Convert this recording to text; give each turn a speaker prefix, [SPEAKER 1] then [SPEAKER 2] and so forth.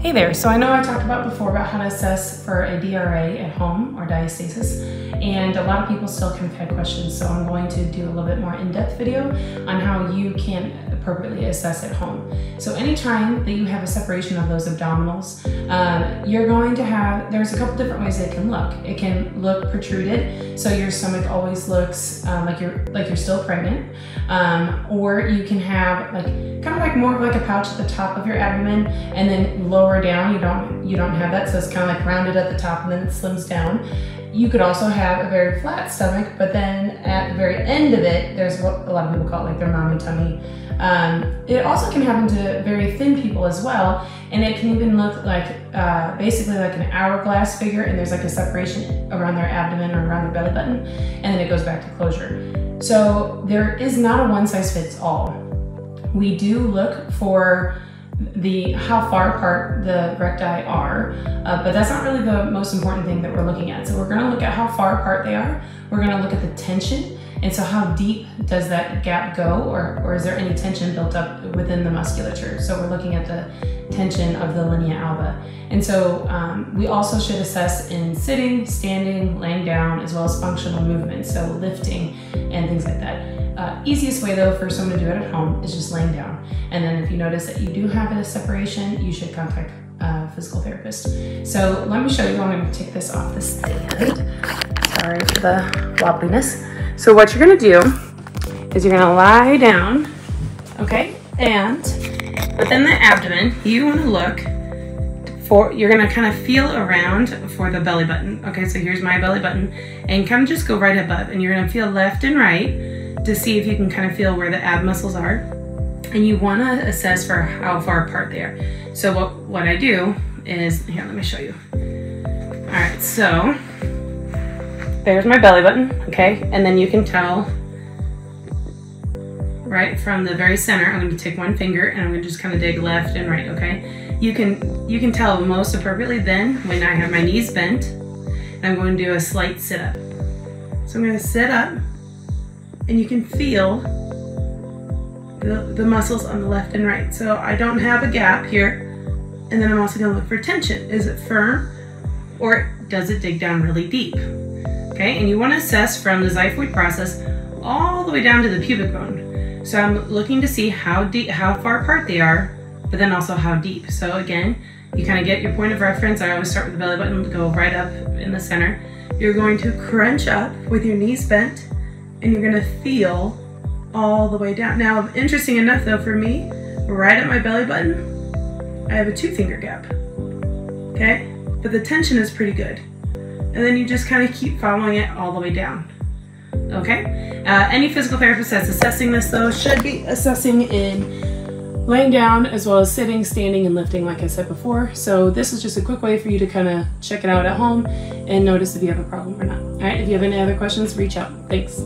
[SPEAKER 1] Hey there, so I know I talked about before about how to assess for a DRA at home or diastasis, and a lot of people still kind of had questions, so I'm going to do a little bit more in-depth video on how you can appropriately assess at home. So anytime that you have a separation of those abdominals, you're going to have, there's a couple different ways it can look. It can look protruded, so your stomach always looks like you're still pregnant, or you can have kind of like more of like a pouch at the top of your abdomen, and then lower down you don't have that, so it's kind of like rounded at the top and then it slims down. You could also have a very flat stomach, but then at the very end of it, there's what a lot of people call it like their mommy tummy. It also can happen to very thin people as well, and it can even look like basically like an hourglass figure, and there's like a separation around their abdomen or around their belly button, and then it goes back to closure. So there is not a one-size-fits-all. We do look for how far apart the recti are, but that's not really the most important thing that we're looking at. So we're going to look at how far apart they are. We're going to look at the tension, and so how deep does that gap go, or is there any tension built up within the musculature? So we're looking at the tension of the linea alba. And so we also should assess in sitting, standing, laying down, as well as functional movement, so lifting and things like that. Easiest way though for someone to do it at home is just laying down. And then if you notice that you do have a separation, you should contact a physical therapist. So let me show you. I'm going to take this off the stand. Sorry for the wobbliness. So what you're going to do is you're going to lie down, okay? And within the abdomen, you want to look for, you're going to kind of feel around for the belly button. Okay, so here's my belly button, and kind of just go right above, and you're going to feel left and right to see if you can kind of feel where the ab muscles are. And you want to assess for how far apart they are. So what I do is, here, let me show you. All right, so there's my belly button, okay? And then you can tell right from the very center. I'm going to take one finger and I'm going to just kind of dig left and right, okay? You can tell most appropriately then when I have my knees bent, and I'm going to do a slight sit up. So I'm going to sit up, and you can feel the muscles on the left and right. So I don't have a gap here, and then I'm also going to look for tension. Is it firm, or does it dig down really deep? Okay, and you want to assess from the xiphoid process all the way down to the pubic bone. So I'm looking to see how far apart they are, but then also how deep. So again, you kind of get your point of reference. I always start with the belly button, go right up in the center. You're going to crunch up with your knees bent, and you're going to feel all the way down. Now, interesting enough though, for me, right at my belly button, I have a 2-finger gap, okay? But the tension is pretty good. And then you just kind of keep following it all the way down, okay? Any physical therapist that's assessing this though should be assessing in laying down as well as sitting, standing, and lifting, like I said before. So this is just a quick way for you to kind of check it out at home and notice if you have a problem or not. All right, if you have any other questions, reach out. Thanks.